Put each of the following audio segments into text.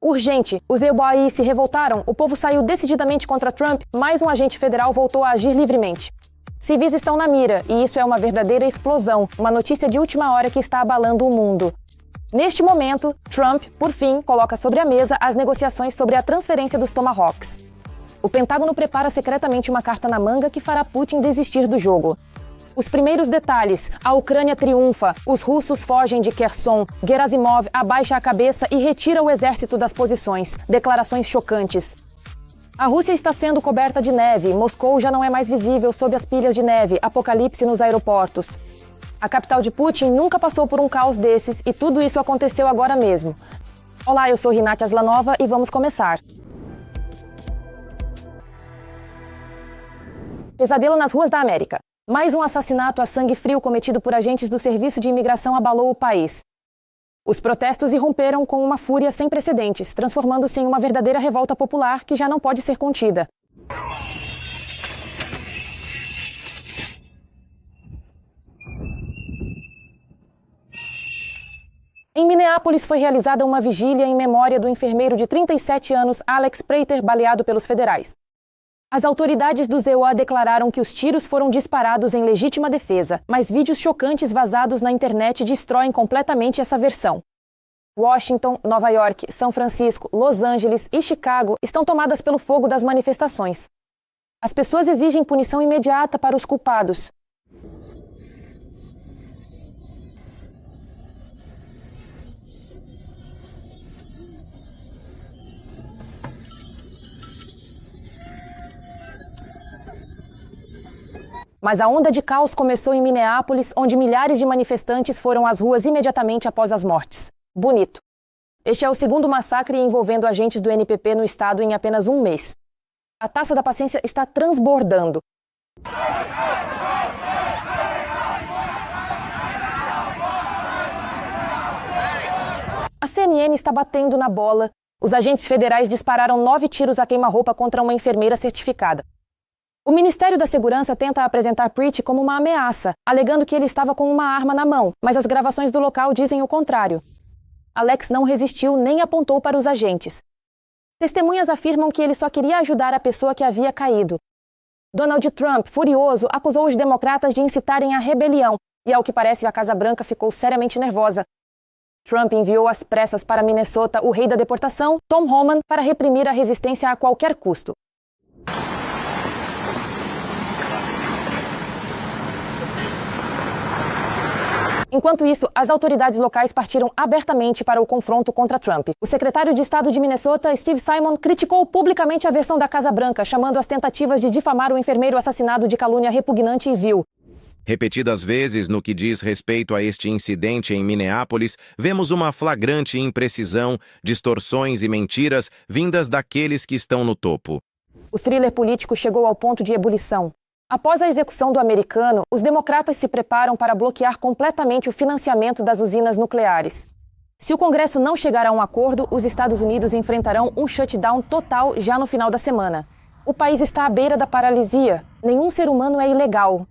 Urgente! Os EUAI se revoltaram, o povo saiu decididamente contra Trump, mais um agente federal voltou a agir livremente. Civis estão na mira, e isso é uma verdadeira explosão, uma notícia de última hora que está abalando o mundo. Neste momento, Trump, por fim, coloca sobre a mesa as negociações sobre a transferência dos Tomahawks. O Pentágono prepara secretamente uma carta na manga que fará Putin desistir do jogo. Os primeiros detalhes: a Ucrânia triunfa, os russos fogem de Kherson, Gerasimov abaixa a cabeça e retira o exército das posições. Declarações chocantes. A Rússia está sendo coberta de neve, Moscou já não é mais visível sob as pilhas de neve, apocalipse nos aeroportos. A capital de Putin nunca passou por um caos desses e tudo isso aconteceu agora mesmo. Olá, eu sou Rinat Aslanova e vamos começar. Pesadelo nas ruas da América. Mais um assassinato a sangue frio cometido por agentes do Serviço de Imigração abalou o país. Os protestos irromperam com uma fúria sem precedentes, transformando-se em uma verdadeira revolta popular que já não pode ser contida. Em Minneapolis foi realizada uma vigília em memória do enfermeiro de 37 anos Alex Prater, baleado pelos federais. As autoridades do ZEUA declararam que os tiros foram disparados em legítima defesa, mas vídeos chocantes vazados na internet destroem completamente essa versão. Washington, Nova York, São Francisco, Los Angeles e Chicago estão tomadas pelo fogo das manifestações. As pessoas exigem punição imediata para os culpados. Mas a onda de caos começou em Minneapolis, onde milhares de manifestantes foram às ruas imediatamente após as mortes. Bonito. Este é o segundo massacre envolvendo agentes do NPP no estado em apenas um mês. A taça da paciência está transbordando. A CNN está batendo na bola. Os agentes federais dispararam 9 tiros a queima-roupa contra uma enfermeira certificada. O Ministério da Segurança tenta apresentar Prater como uma ameaça, alegando que ele estava com uma arma na mão, mas as gravações do local dizem o contrário. Alex não resistiu nem apontou para os agentes. Testemunhas afirmam que ele só queria ajudar a pessoa que havia caído. Donald Trump, furioso, acusou os democratas de incitarem a rebelião, e ao que parece a Casa Branca ficou seriamente nervosa. Trump enviou às pressas para Minnesota o rei da deportação, Tom Homan, para reprimir a resistência a qualquer custo. Enquanto isso, as autoridades locais partiram abertamente para o confronto contra Trump. O secretário de Estado de Minnesota, Steve Simon, criticou publicamente a versão da Casa Branca, chamando as tentativas de difamar o enfermeiro assassinado de calúnia repugnante e vil. Repetidas vezes no que diz respeito a este incidente em Minneapolis, vemos uma flagrante imprecisão, distorções e mentiras vindas daqueles que estão no topo. O thriller político chegou ao ponto de ebulição. Após a execução do americano, os democratas se preparam para bloquear completamente o financiamento das usinas nucleares. Se o Congresso não chegar a um acordo, os Estados Unidos enfrentarão um shutdown total já no final da semana. O país está à beira da paralisia. Nenhum ser humano é ilegal.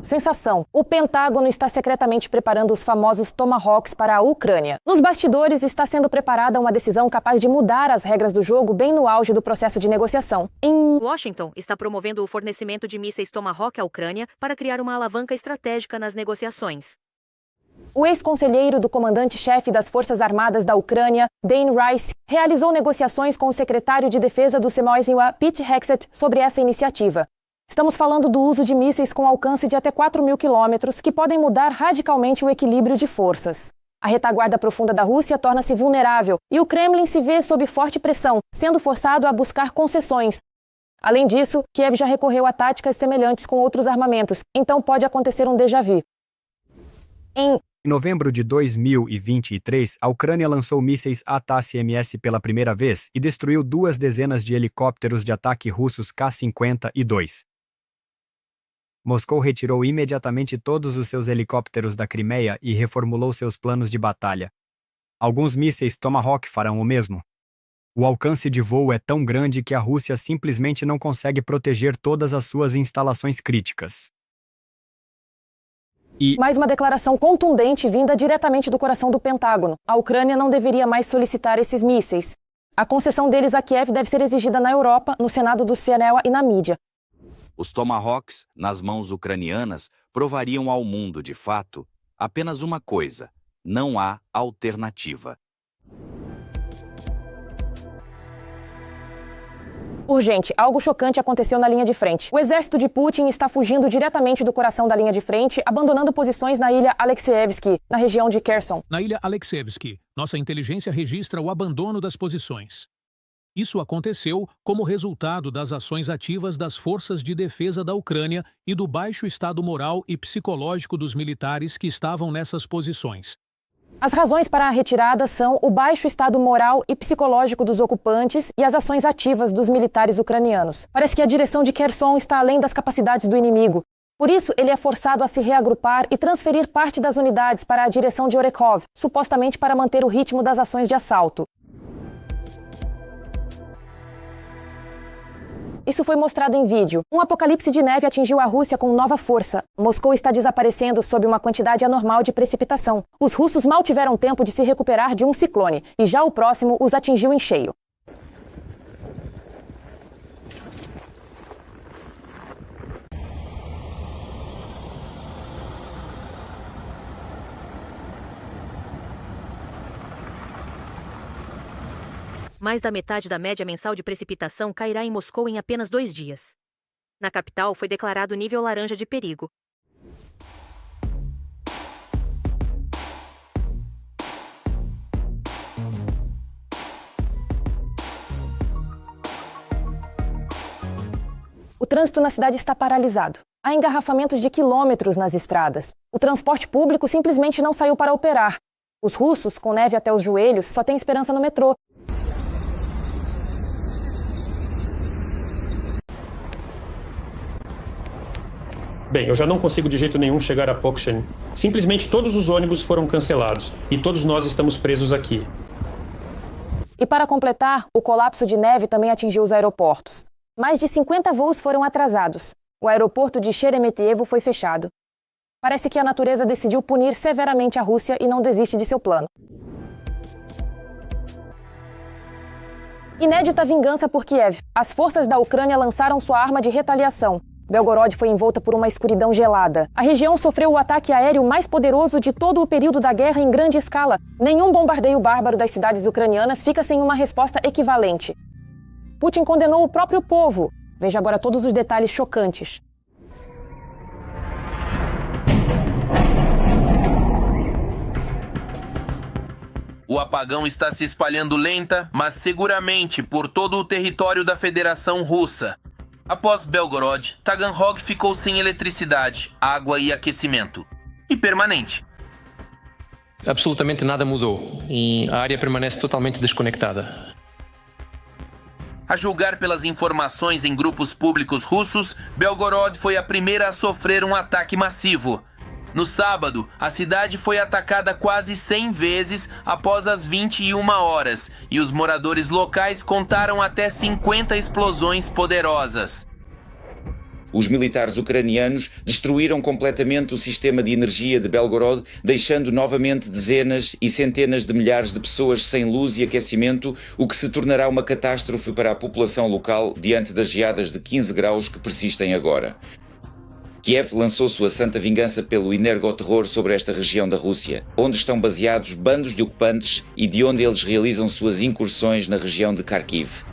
Sensação. O Pentágono está secretamente preparando os famosos Tomahawks para a Ucrânia. Nos bastidores está sendo preparada uma decisão capaz de mudar as regras do jogo bem no auge do processo de negociação. Washington está promovendo o fornecimento de mísseis Tomahawk à Ucrânia para criar uma alavanca estratégica nas negociações. O ex-conselheiro do comandante-chefe das Forças Armadas da Ucrânia, Dane Rice, realizou negociações com o secretário de Defesa do ZEUA, Pete Hegseth, sobre essa iniciativa. Estamos falando do uso de mísseis com alcance de até 4.000 quilômetros que podem mudar radicalmente o equilíbrio de forças. A retaguarda profunda da Rússia torna-se vulnerável e o Kremlin se vê sob forte pressão, sendo forçado a buscar concessões. Além disso, Kiev já recorreu a táticas semelhantes com outros armamentos, então pode acontecer um déjà-vu. Em novembro de 2023, a Ucrânia lançou mísseis ATACMS pela primeira vez e destruiu 2 dezenas de helicópteros de ataque russos K-50 e 2. Moscou retirou imediatamente todos os seus helicópteros da Crimeia e reformulou seus planos de batalha. Alguns mísseis Tomahawk farão o mesmo. O alcance de voo é tão grande que a Rússia simplesmente não consegue proteger todas as suas instalações críticas. Mais uma declaração contundente vinda diretamente do coração do Pentágono. A Ucrânia não deveria mais solicitar esses mísseis. A concessão deles a Kiev deve ser exigida na Europa, no Senado do CNEL e na mídia. Os Tomahawks, nas mãos ucranianas, provariam ao mundo, de fato, apenas uma coisa: não há alternativa. Urgente, algo chocante aconteceu na linha de frente. O exército de Putin está fugindo diretamente do coração da linha de frente, abandonando posições na ilha Alexeyevsky, na região de Kherson. Na ilha Alexeyevsky, nossa inteligência registra o abandono das posições. Isso aconteceu como resultado das ações ativas das forças de defesa da Ucrânia e do baixo estado moral e psicológico dos militares que estavam nessas posições. As razões para a retirada são o baixo estado moral e psicológico dos ocupantes e as ações ativas dos militares ucranianos. Parece que a direção de Kherson está além das capacidades do inimigo. Por isso, ele é forçado a se reagrupar e transferir parte das unidades para a direção de Orekhov, supostamente para manter o ritmo das ações de assalto. Isso foi mostrado em vídeo. Um apocalipse de neve atingiu a Rússia com nova força. Moscou está desaparecendo sob uma quantidade anormal de precipitação. Os russos mal tiveram tempo de se recuperar de um ciclone, e já o próximo os atingiu em cheio. Mais da metade da média mensal de precipitação cairá em Moscou em apenas 2 dias. Na capital, foi declarado nível laranja de perigo. O trânsito na cidade está paralisado. Há engarrafamentos de quilômetros nas estradas. O transporte público simplesmente não saiu para operar. Os russos, com neve até os joelhos, só têm esperança no metrô. Bem, eu já não consigo de jeito nenhum chegar a Pokshen. Simplesmente todos os ônibus foram cancelados e todos nós estamos presos aqui. E para completar, o colapso de neve também atingiu os aeroportos. Mais de 50 voos foram atrasados. O aeroporto de Sheremetyevo foi fechado. Parece que a natureza decidiu punir severamente a Rússia e não desiste de seu plano. Inédita vingança por Kiev. As forças da Ucrânia lançaram sua arma de retaliação. Belgorod foi envolta por uma escuridão gelada. A região sofreu o ataque aéreo mais poderoso de todo o período da guerra em grande escala. Nenhum bombardeio bárbaro das cidades ucranianas fica sem uma resposta equivalente. Putin condenou o próprio povo. Veja agora todos os detalhes chocantes. O apagão está se espalhando lenta, mas seguramente por todo o território da Federação Russa. Após Belgorod, Taganrog ficou sem eletricidade, água e aquecimento. E permanente. Absolutamente nada mudou e a área permanece totalmente desconectada. A julgar pelas informações em grupos públicos russos, Belgorod foi a primeira a sofrer um ataque massivo. No sábado, a cidade foi atacada quase 100 vezes após as 21 horas, e os moradores locais contaram até 50 explosões poderosas. Os militares ucranianos destruíram completamente o sistema de energia de Belgorod, deixando novamente dezenas e centenas de milhares de pessoas sem luz e aquecimento, o que se tornará uma catástrofe para a população local diante das geadas de 15 graus que persistem agora. Kiev lançou sua santa vingança pelo energoterror sobre esta região da Rússia, onde estão baseados bandos de ocupantes e de onde eles realizam suas incursões na região de Kharkiv.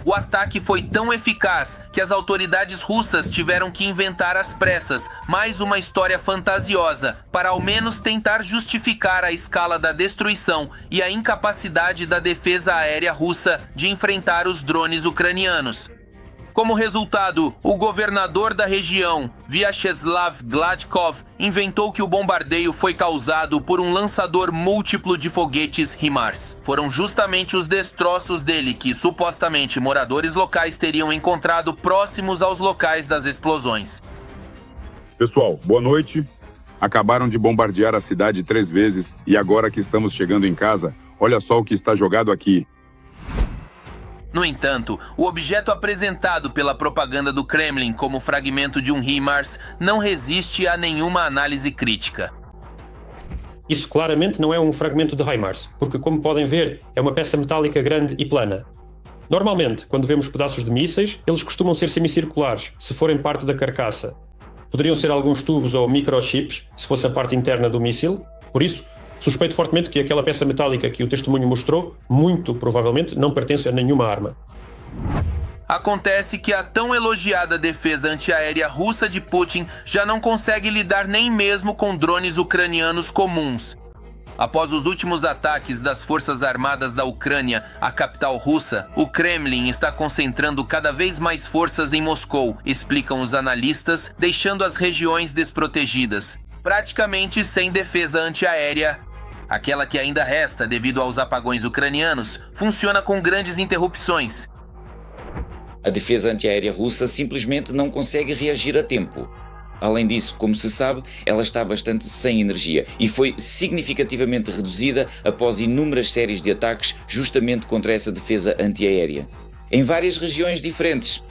O ataque foi tão eficaz que as autoridades russas tiveram que inventar às pressas mais uma história fantasiosa para ao menos tentar justificar a escala da destruição e a incapacidade da defesa aérea russa de enfrentar os drones ucranianos. Como resultado, o governador da região, Vyacheslav Gladkov, inventou que o bombardeio foi causado por um lançador múltiplo de foguetes HIMARS. Foram justamente os destroços dele que, supostamente, moradores locais teriam encontrado próximos aos locais das explosões. Pessoal, boa noite. Acabaram de bombardear a cidade 3 vezes e agora que estamos chegando em casa, olha só o que está jogado aqui. No entanto, o objeto apresentado pela propaganda do Kremlin como fragmento de um HIMARS não resiste a nenhuma análise crítica. Isso claramente não é um fragmento de HIMARS, porque, como podem ver, é uma peça metálica grande e plana. Normalmente, quando vemos pedaços de mísseis, eles costumam ser semicirculares, se forem parte da carcaça. Poderiam ser alguns tubos ou microchips, se fosse a parte interna do míssil. Por isso, suspeito fortemente que aquela peça metálica que o testemunho mostrou, muito provavelmente, não pertence a nenhuma arma. Acontece que a tão elogiada defesa antiaérea russa de Putin já não consegue lidar nem mesmo com drones ucranianos comuns. Após os últimos ataques das Forças Armadas da Ucrânia à capital russa, o Kremlin está concentrando cada vez mais forças em Moscou, explicam os analistas, deixando as regiões desprotegidas, praticamente sem defesa antiaérea. Aquela que ainda resta devido aos apagões ucranianos funciona com grandes interrupções. A defesa antiaérea russa simplesmente não consegue reagir a tempo. Além disso, como se sabe, ela está bastante sem energia e foi significativamente reduzida após inúmeras séries de ataques justamente contra essa defesa antiaérea, em várias regiões diferentes.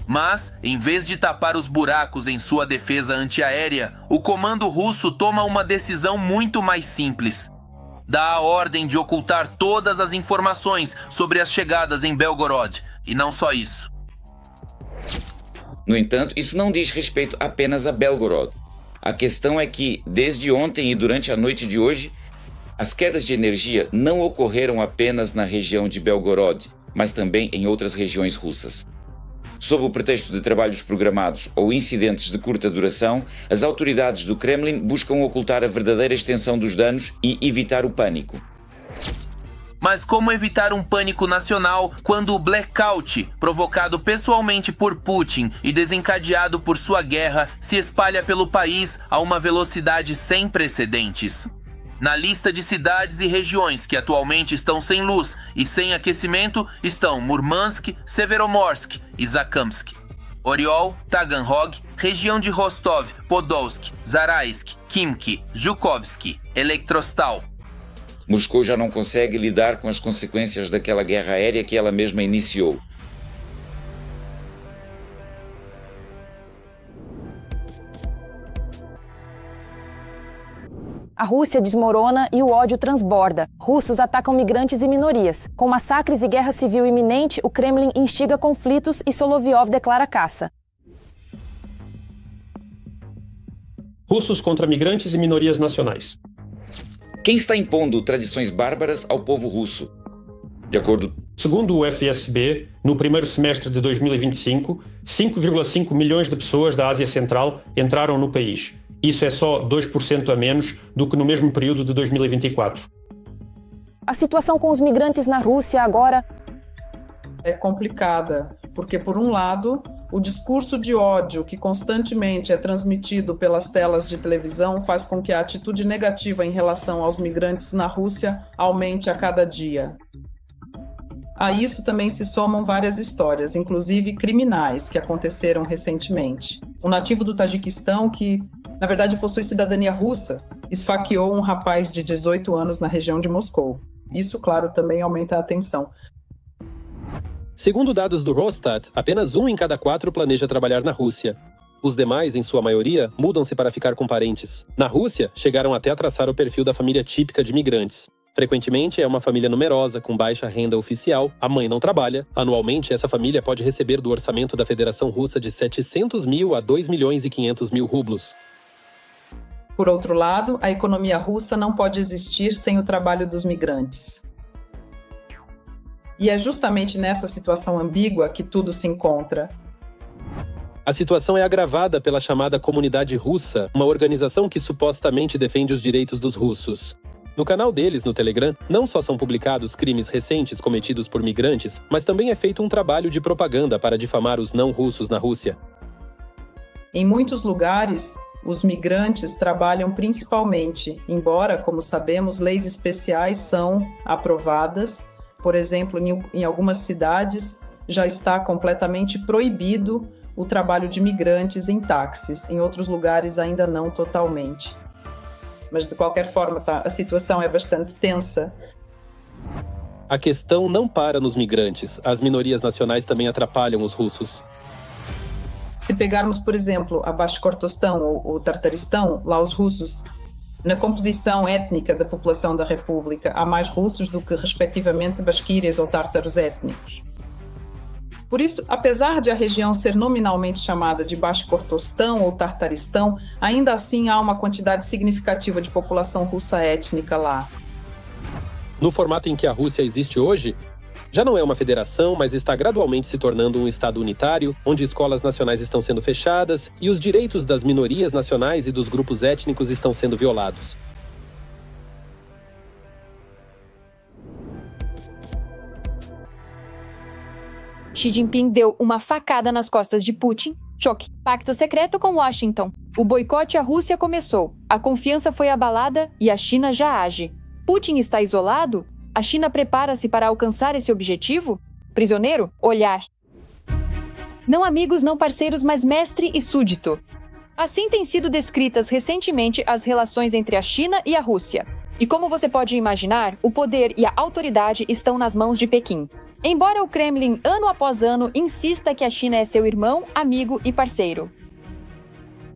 Mas, em vez de tapar os buracos em sua defesa antiaérea, o comando russo toma uma decisão muito mais simples. Dá a ordem de ocultar todas as informações sobre as chegadas em Belgorod, e não só isso. No entanto, isso não diz respeito apenas a Belgorod. A questão é que, desde ontem e durante a noite de hoje, as quedas de energia não ocorreram apenas na região de Belgorod, mas também em outras regiões russas. Sob o pretexto de trabalhos programados ou incidentes de curta duração, as autoridades do Kremlin buscam ocultar a verdadeira extensão dos danos e evitar o pânico. Mas como evitar um pânico nacional quando o blackout, provocado pessoalmente por Putin e desencadeado por sua guerra, se espalha pelo país a uma velocidade sem precedentes? Na lista de cidades e regiões que atualmente estão sem luz e sem aquecimento estão Murmansk, Severomorsk e Zakhamsk. Oriol, Taganrog, região de Rostov, Podolsk, Zaraisk, Khimki, Zhukovsky, Elektrostal. Moscou já não consegue lidar com as consequências daquela guerra aérea que ela mesma iniciou. A Rússia desmorona e o ódio transborda. Russos atacam migrantes e minorias. Com massacres e guerra civil iminente, o Kremlin instiga conflitos e Solovyov declara caça. Russos contra migrantes e minorias nacionais. Quem está impondo tradições bárbaras ao povo russo? De acordo... Segundo o FSB, no primeiro semestre de 2025, 5,5 milhões de pessoas da Ásia Central entraram no país. Isso é só 2% a menos do que no mesmo período de 2024. A situação com os migrantes na Rússia agora é complicada, porque, por um lado, o discurso de ódio que constantemente é transmitido pelas telas de televisão faz com que a atitude negativa em relação aos migrantes na Rússia aumente a cada dia. A isso também se somam várias histórias, inclusive criminais, que aconteceram recentemente. Um nativo do Tajiquistão que, na verdade, possui cidadania russa, esfaqueou um rapaz de 18 anos na região de Moscou. Isso, claro, também aumenta a tensão. Segundo dados do Rosstat, apenas 1 em cada 4 planeja trabalhar na Rússia. Os demais, em sua maioria, mudam-se para ficar com parentes. Na Rússia, chegaram até a traçar o perfil da família típica de migrantes. Frequentemente, é uma família numerosa, com baixa renda oficial, a mãe não trabalha. Anualmente, essa família pode receber do orçamento da Federação Russa de 700 mil a 2 milhões e 500 mil rublos. Por outro lado, a economia russa não pode existir sem o trabalho dos migrantes. E é justamente nessa situação ambígua que tudo se encontra. A situação é agravada pela chamada Comunidade Russa, uma organização que supostamente defende os direitos dos russos. No canal deles, no Telegram, não só são publicados crimes recentes cometidos por migrantes, mas também é feito um trabalho de propaganda para difamar os não-russos na Rússia. Em muitos lugares, os migrantes trabalham principalmente, embora, como sabemos, leis especiais são aprovadas. Por exemplo, em algumas cidades já está completamente proibido o trabalho de migrantes em táxis. Em outros lugares ainda não totalmente. Mas, de qualquer forma, a situação é bastante tensa. a questão não para nos migrantes. As minorias nacionais também atrapalham os russos. Se pegarmos, por exemplo, a Baixo-Cortostão ou o Tartaristão, lá os russos, na composição étnica da população da República, há mais russos do que, respectivamente, basquírias ou tártaros étnicos. Por isso, apesar de a região ser nominalmente chamada de Baixo-Cortostão ou Tartaristão, ainda assim há uma quantidade significativa de população russa étnica lá. No formato em que a Rússia existe hoje, já não é uma federação, mas está gradualmente se tornando um estado unitário, onde escolas nacionais estão sendo fechadas e os direitos das minorias nacionais e dos grupos étnicos estão sendo violados. Xi Jinping deu uma facada nas costas de Putin. Choque. Pacto secreto com Washington. O boicote à Rússia começou. A confiança foi abalada e a China já age. Putin está isolado? A China prepara-se para alcançar esse objetivo? Prisioneiro? Olhar. Não amigos, não parceiros, mas mestre e súdito. Assim têm sido descritas recentemente as relações entre a China e a Rússia. E como você pode imaginar, o poder e a autoridade estão nas mãos de Pequim. Embora o Kremlin, ano após ano, insista que a China é seu irmão, amigo e parceiro.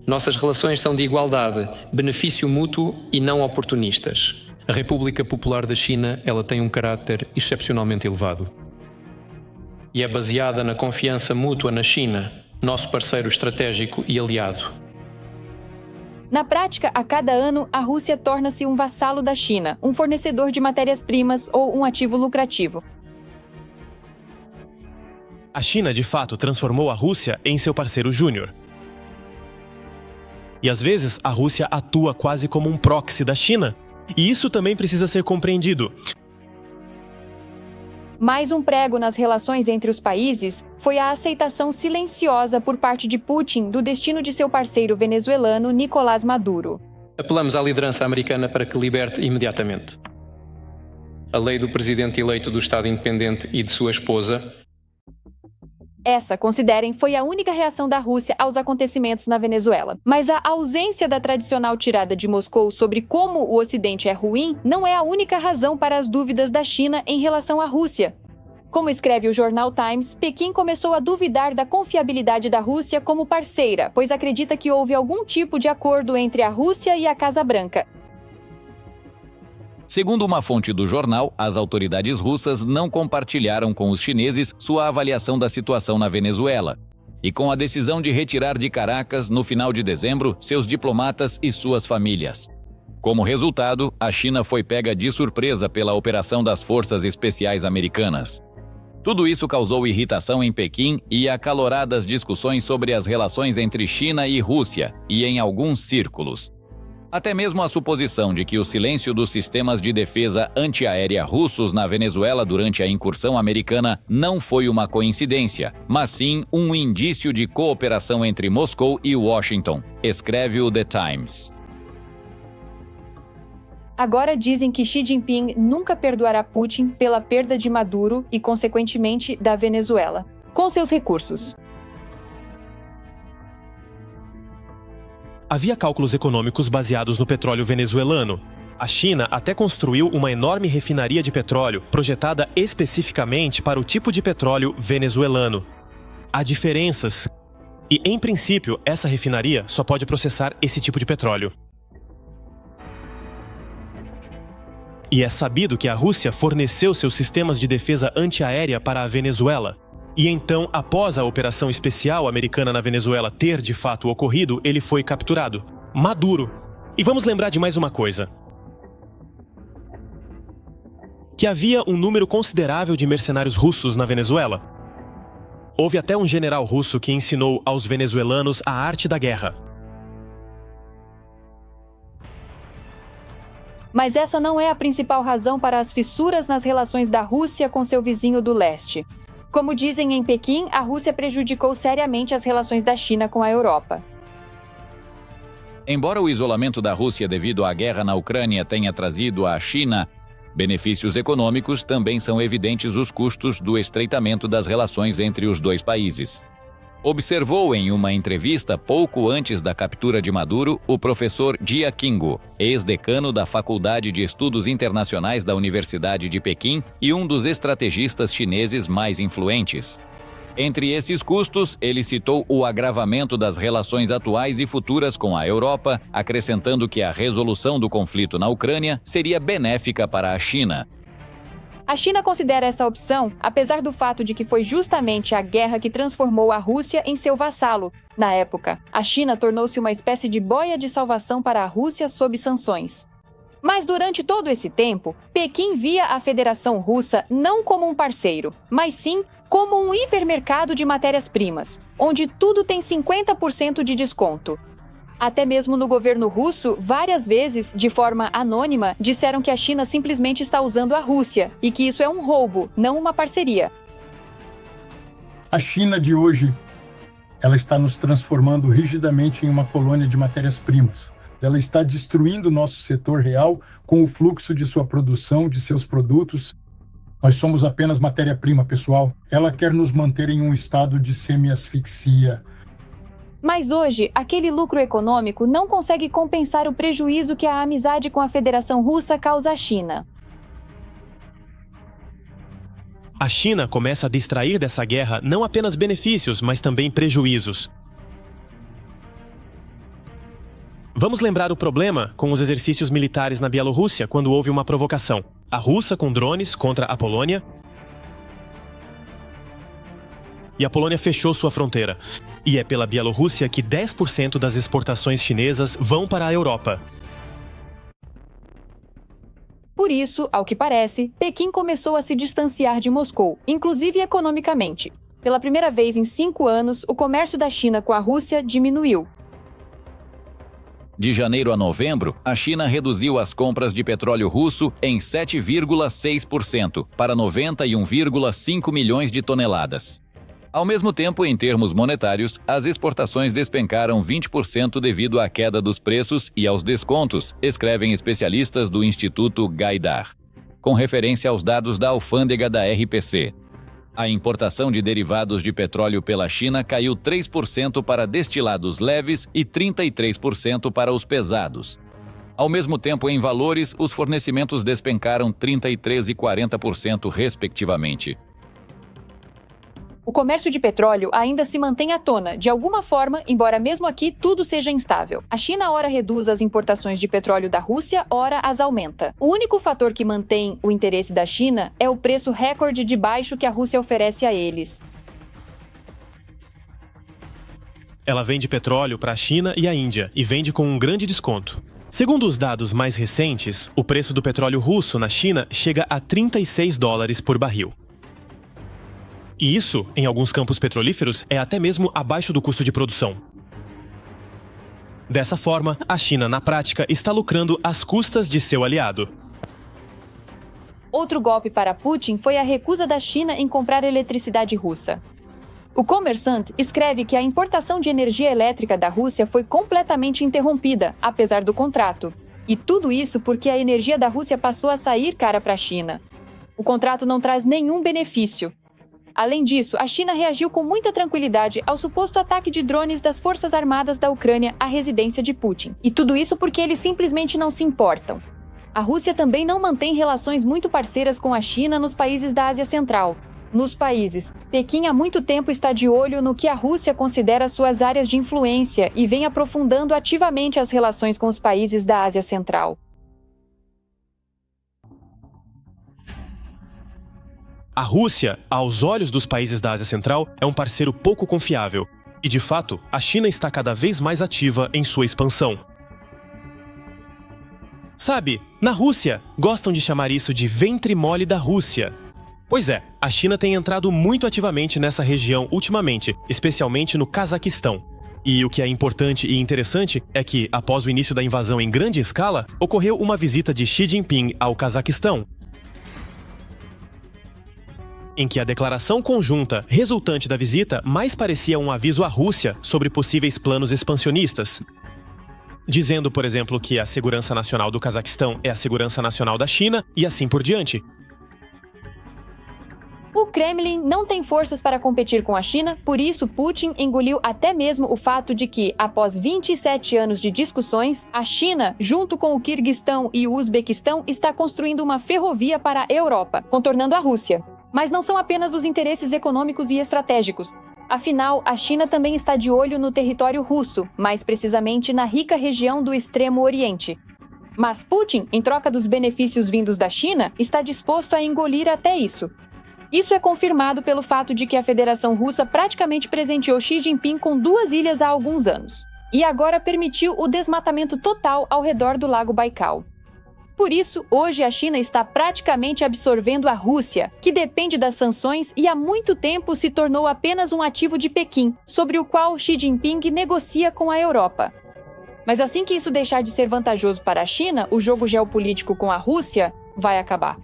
Nossas relações são de igualdade, benefício mútuo e não oportunistas. A República Popular da China, ela tem um caráter excepcionalmente elevado. E é baseada na confiança mútua na China, nosso parceiro estratégico e aliado. Na prática, a cada ano, a Rússia torna-se um vassalo da China, um fornecedor de matérias-primas ou um ativo lucrativo. A China, de fato, transformou a Rússia em seu parceiro júnior. E às vezes, a Rússia atua quase como um proxy da China. E isso também precisa ser compreendido. Mais um prego nas relações entre os países foi a aceitação silenciosa por parte de Putin do destino de seu parceiro venezuelano Nicolás Maduro. Apelamos à liderança americana para que liberte imediatamente a lei do presidente eleito do Estado Independente e de sua esposa. Essa, considerem, foi a única reação da Rússia aos acontecimentos na Venezuela. Mas a ausência da tradicional tirada de Moscou sobre como o Ocidente é ruim não é a única razão para as dúvidas da China em relação à Rússia. Como escreve o jornal Times, Pequim começou a duvidar da confiabilidade da Rússia como parceira, pois acredita que houve algum tipo de acordo entre a Rússia e a Casa Branca. Segundo uma fonte do jornal, as autoridades russas não compartilharam com os chineses sua avaliação da situação na Venezuela. E com a decisão de retirar de Caracas, no final de dezembro, seus diplomatas e suas famílias. Como resultado, a China foi pega de surpresa pela operação das Forças Especiais Americanas. Tudo isso causou irritação em Pequim e acaloradas discussões sobre as relações entre China e Rússia, e em alguns círculos. Até mesmo a suposição de que o silêncio dos sistemas de defesa antiaérea russos na Venezuela durante a incursão americana não foi uma coincidência, mas sim um indício de cooperação entre Moscou e Washington, escreve o The Times. Agora dizem que Xi Jinping nunca perdoará Putin pela perda de Maduro e, consequentemente, da Venezuela, com seus recursos. Havia cálculos econômicos baseados no petróleo venezuelano. A China até construiu uma enorme refinaria de petróleo, projetada especificamente para o tipo de petróleo venezuelano. Há diferenças. E, em princípio, essa refinaria só pode processar esse tipo de petróleo. E é sabido que a Rússia forneceu seus sistemas de defesa antiaérea para a Venezuela. E então, após a operação especial americana na Venezuela ter de fato ocorrido, ele foi capturado. Maduro. E vamos lembrar de mais uma coisa. Que havia um número considerável de mercenários russos na Venezuela. Houve até um general russo que ensinou aos venezuelanos a arte da guerra. Mas essa não é a principal razão para as fissuras nas relações da Rússia com seu vizinho do leste. Como dizem em Pequim, a Rússia prejudicou seriamente as relações da China com a Europa. Embora o isolamento da Rússia devido à guerra na Ucrânia tenha trazido à China benefícios econômicos, também são evidentes os custos do estreitamento das relações entre os dois países. observou em uma entrevista pouco antes da captura de Maduro o professor Jia Qinggu, ex-decano da Faculdade de Estudos Internacionais da Universidade de Pequim e um dos estrategistas chineses mais influentes. Entre esses custos, ele citou o agravamento das relações atuais e futuras com a Europa, acrescentando que a resolução do conflito na Ucrânia seria benéfica para a China. A China considera essa opção, apesar do fato de que foi justamente a guerra que transformou a Rússia em seu vassalo. Na época, a China tornou-se uma espécie de boia de salvação para a Rússia sob sanções. Mas durante todo esse tempo, Pequim via a Federação Russa não como um parceiro, mas sim como um hipermercado de matérias-primas, onde tudo tem 50% de desconto. Até mesmo no governo russo, várias vezes, de forma anônima, disseram que a China simplesmente está usando a Rússia e que isso é um roubo, não uma parceria. A China de hoje, ela está nos transformando rigidamente em uma colônia de matérias-primas. Ela está destruindo o nosso setor real com o fluxo de sua produção, de seus produtos. Nós somos apenas matéria-prima, pessoal. Ela quer nos manter em um estado de semi-asfixia. Mas hoje, aquele lucro econômico não consegue compensar o prejuízo que a amizade com a Federação Russa causa à China. A China começa a distrair dessa guerra não apenas benefícios, mas também prejuízos. Vamos lembrar o problema com os exercícios militares na Bielorrússia quando houve uma provocação. A Rússia com drones contra a Polônia. E a Polônia fechou sua fronteira. E é pela Bielorrússia que 10% das exportações chinesas vão para a Europa. Por isso, ao que parece, Pequim começou a se distanciar de Moscou, inclusive economicamente. Pela primeira vez em 5 anos, o comércio da China com a Rússia diminuiu. De janeiro a novembro, a China reduziu as compras de petróleo russo em 7,6% para 91,5 milhões de toneladas. Ao mesmo tempo, em termos monetários, as exportações despencaram 20% devido à queda dos preços e aos descontos, escrevem especialistas do Instituto Gaidar, com referência aos dados da alfândega da RPC. A importação de derivados de petróleo pela China caiu 3% para destilados leves e 33% para os pesados. Ao mesmo tempo, em valores, os fornecimentos despencaram 33% e 40%, respectivamente. O comércio de petróleo ainda se mantém à tona, de alguma forma, embora mesmo aqui tudo seja instável. A China ora reduz as importações de petróleo da Rússia, ora as aumenta. O único fator que mantém o interesse da China é o preço recorde de baixo que a Rússia oferece a eles. Ela vende petróleo para a China e a Índia e vende com um grande desconto. Segundo os dados mais recentes, o preço do petróleo russo na China chega a $36 por barril. E isso, em alguns campos petrolíferos, é até mesmo abaixo do custo de produção. Dessa forma, a China, na prática, está lucrando às custas de seu aliado. Outro golpe para Putin foi a recusa da China em comprar eletricidade russa. O Kommersant escreve que a importação de energia elétrica da Rússia foi completamente interrompida, apesar do contrato. E tudo isso porque a energia da Rússia passou a sair cara para a China. O contrato não traz nenhum benefício. Além disso, a China reagiu com muita tranquilidade ao suposto ataque de drones das Forças Armadas da Ucrânia à residência de Putin. E tudo isso porque eles simplesmente não se importam. A Rússia também não mantém relações muito parceiras com a China nos países da Ásia Central. Nos países, Pequim há muito tempo está de olho no que a Rússia considera suas áreas de influência e vem aprofundando ativamente as relações com os países da Ásia Central. A Rússia, aos olhos dos países da Ásia Central, é um parceiro pouco confiável. E, de fato, a China está cada vez mais ativa em sua expansão. Sabe, na Rússia, gostam de chamar isso de ventre mole da Rússia. Pois é, a China tem entrado muito ativamente nessa região ultimamente, especialmente no Cazaquistão. E o que é importante e interessante é que, após o início da invasão em grande escala, ocorreu uma visita de Xi Jinping ao Cazaquistão, em que a declaração conjunta resultante da visita mais parecia um aviso à Rússia sobre possíveis planos expansionistas, dizendo, por exemplo, que a segurança nacional do Cazaquistão é a segurança nacional da China e assim por diante. O Kremlin não tem forças para competir com a China, por isso Putin engoliu até mesmo o fato de que, após 27 anos de discussões, a China, junto com o Quirguistão e o Uzbequistão, está construindo uma ferrovia para a Europa, contornando a Rússia. Mas não são apenas os interesses econômicos e estratégicos. Afinal, a China também está de olho no território russo, mais precisamente na rica região do Extremo Oriente. Mas Putin, em troca dos benefícios vindos da China, está disposto a engolir até isso. Isso é confirmado pelo fato de que a Federação Russa praticamente presenteou Xi Jinping com 2 ilhas há alguns anos, e agora permitiu o desmatamento total ao redor do Lago Baikal. Por isso, hoje a China está praticamente absorvendo a Rússia, que depende das sanções e há muito tempo se tornou apenas um ativo de Pequim, sobre o qual Xi Jinping negocia com a Europa. Mas assim que isso deixar de ser vantajoso para a China, o jogo geopolítico com a Rússia vai acabar.